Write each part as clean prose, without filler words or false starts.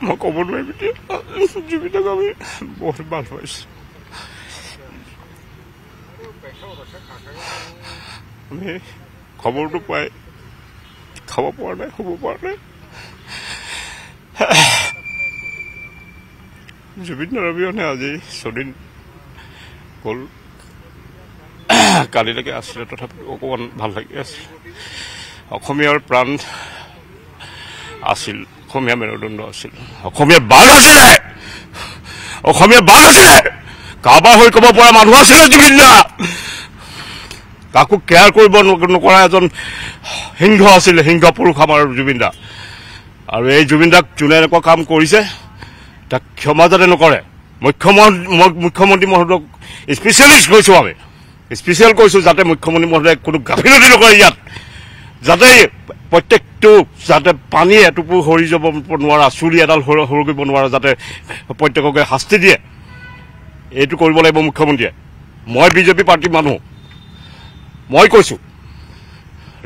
মই ক'ব নোৱাৰিম এতিয়া জুবিনক আমি বহুত ভাল পাইছোঁ আমি খবৰটো পাই খাব পৰা নাই শুব পৰা নাই জুবিনৰ অবিহনে আজি 6 দিন গ'ল কালিলৈকে আছিলে তথাপিও অকণমান ভাল লাগি আছিল অসমীয়াৰ প্ৰাণ আছিল অসমীয়া মেৰুদণ্ড আছিল অসমীয়া বাঘ আছিলে কাৰোবাৰ হৈ ক'ব পৰা মানুহ আছিলে জুবিন দা কাকো কেয়াৰ কৰিব নকৰা এজন সিংহ আছিলে সিংহ পুৰুষ আমাৰ জুবিন দা আৰু এই জুবিন দাক যোনে এনেকুৱা কাম কৰিছে তাক ক্ষমা যাতে নকৰে মুখ্যমন্ত্ৰী মহোদয়ক স্পেচিয়েলিষ্ট কৈছোঁ আমি স্পেচিয়েল কৈছোঁ যাতে মুখ্যমন্ত্ৰী মহোদয়ে কোনো গাফিলতি নকৰে ইয়াত যাতে প্ৰত্যেকটো যাতে পানী এটুপু সৰি যাব নোৱাৰা চুলি এডাল সৰু কৰিব নোৱাৰা যাতে প্ৰত্যেককে শাস্তি দিয়ে এইটো কৰিব লাগিব মুখ্যমন্ত্ৰীয়ে মই বিজেপি পাৰ্টীৰ মানুহ মই কৈছোঁ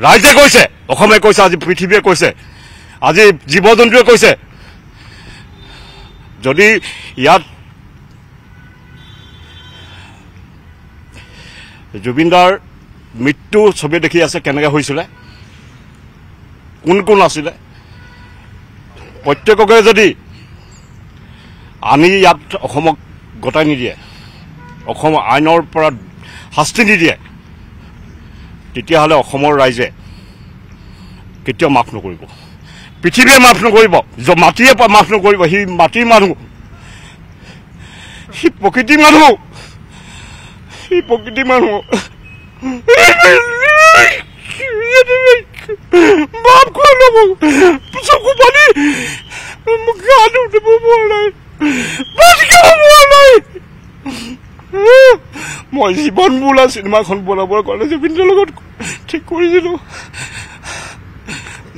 ৰাইজে কৈছে অসমে কৈছে আজি পৃথিৱীয়ে কৈছে আজি জীৱ জন্তুৱে কৈছে যদি ইয়াত জুবিনদাৰ মৃত্যু ছবি দেখি আছে কেনেকৈ হৈছিলে কোন আছিলে প্ৰত্যেককে যদি আনি ইয়াত অসমক গতাই নিদিয়ে অসম আইনৰ পৰা শাস্তি নিদিয়ে তেতিয়াহ'লে অসমৰ ৰাইজে কেতিয়াও মাফ নকৰিব পৃথিৱীয়ে মাফ নকৰিব মাটিয়ে মাফ নকৰিব সি মাটিৰ মানুহ সি প্ৰকৃতিৰ মানুহ বাপ খোৱা ল'ব চকু পানী গা ধুব পৰা নাই ভাত খাব পৰা নাই মই জীৱন বোলা চিনেমাখন বনাবৰ কাৰণে জুবিনৰ লগত ঠিক কৰিছিলোঁ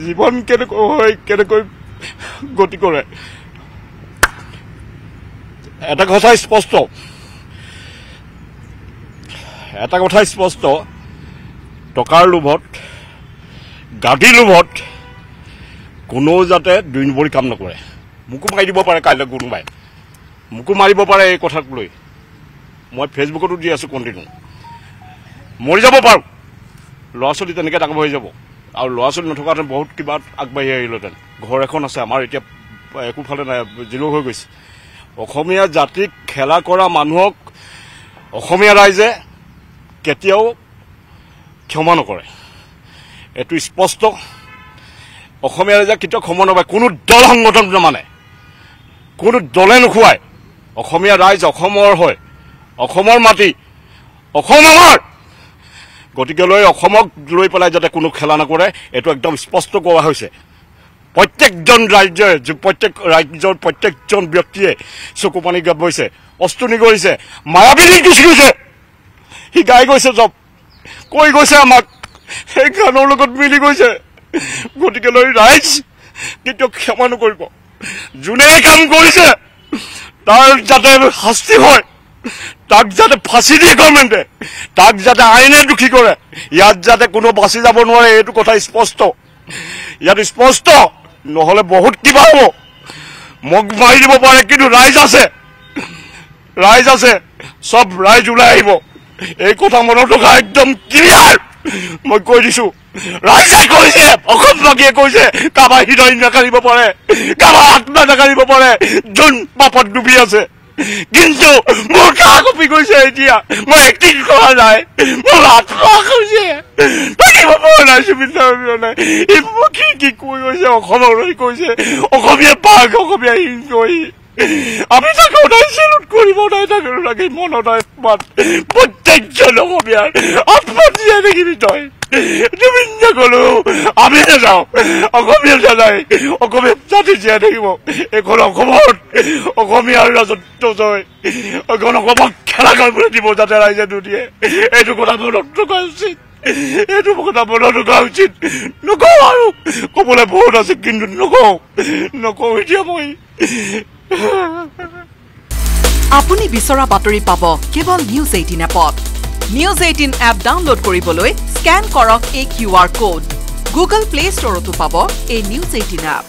জীৱন কেনেকৈ গতি কৰে এটা কথা স্পষ্ট টকাৰ লোভত গাদীৰ লোভত কোনো যাতে 2 নম্বৰী কাম নকৰে মোকো মাৰি দিব পাৰে কাইলৈ কোনোবাই মোকো মাৰিব পাৰে এই কথাক লৈ মই ফেচবুকতো দি আছোঁ কণ্টিনিউ মৰি যাব পাৰোঁ ল'ৰা ছোৱালী তেনেকৈ ডাঙৰ হৈ যাব আৰু ল'ৰা ছোৱালী নথকাহেঁতেন বহুত কিবা আগবাঢ়ি আহিলোহেঁতেন ঘৰ এখন আছে আমাৰ এতিয়া একোফালে নাই জিৰ' হৈ গৈছে অসমীয়া জাতিক খেলা কৰা মানুহক অসমীয়া ৰাইজে কেতিয়াও ক্ষমা নকৰে এইটো স্পষ্ট অসমীয়া ৰাইজে কেতিয়াও ক্ষমা নকৰে কোনো দল সংগঠন নামানে কোনো দলে নোখোৱায় অসমীয়া ৰাইজ অসমৰ হয় অসমৰ মাটি অসম আমাৰ গতিকে লৈ অসমক লৈ পেলাই যাতে কোনো খেলা নকৰে এইটো একদম স্পষ্ট কোৱা হৈছে প্ৰত্যেকজন ৰাজ্যৰ প্ৰত্যেকজন ব্যক্তিয়ে চকু পানী গাব গৈছে অস্ত্ৰ নিগৰিছে মায়াবিনী গুচি গৈছে সি গাই গৈছে চব কৈ গৈছে আমাক সেই গানৰ লগত মিলি গৈছে গতিকে লৈ ৰাইজ কেতিয়াও ক্ষমা নকৰিব যোনে কাম কৰিছে তাৰ যাতে শাস্তি হয় তাক যাতে ফাঁচি দিয়ে গভৰ্ণমেণ্টে তাক যাতে আইনে দোষী কৰে ইয়াত যাতে কোনো বাচি যাব নোৱাৰে এইটো কথা স্পষ্ট ইয়াত স্পষ্ট নহ'লে বহুত কিবা হ'ব মোক মাৰি দিব পাৰে কিন্তু ৰাইজ আছে চব ৰাইজ ওলাই আহিব এই কথা মনত ৰখা একদম ক্লিয়াৰ মই কৈ দিছোঁ ৰাইজে কৈছে অসমবাসীয়ে কৈছে কাৰোবাৰ হৃদয় নাকাঢ়িব পাৰে কাৰোবাৰ আত্মা নাকাঢ়িব পাৰে যোন পাপত ডুবি আছে কিন্তু মোৰ গা কঁপি গৈছে এতিয়া মই এক্টিং কৰা নাই মোৰ আত্মা কৈছে থাকিব পৰা নাই জুবিন নাই কি কৈ গৈছে অসমৰ হৈ কৈছে অসমীয়া বাঘ অসমীয়া হিংসই আমি তাকে সদায় চেলুট কৰিব নাই তাকে লাগে মনত প্ৰত্যেকজন অসমীয়াৰ আত্মা জীয়াই থাকিবি তই জুবিন গ'লো আমি নাযাওঁ অসমীয়া নাযায় অসমীয়া জাতি জীয়াই থাকিব এইখন অসমত অসমীয়াৰ ৰাজত্ব জয় এখন অসমক খেলা কৰিবলৈ দিব যাতে ৰাইজে নিদিয়ে এইটো কথা মনত ৰখা উচিত নকওঁ আৰু ক'বলৈ বহুত আছে কিন্তু নকওঁ এতিয়া মই আপুনি বিচৰা বাতৰি পাব কেৱল নিউজ 18 এপত নিউজ 18 এপ ডাউনলোড কৰিবলৈ স্ক্যান কৰক এই QR কোড গুগল প্লে ষ্টৰতো পাব এই নিউজ 18 এপ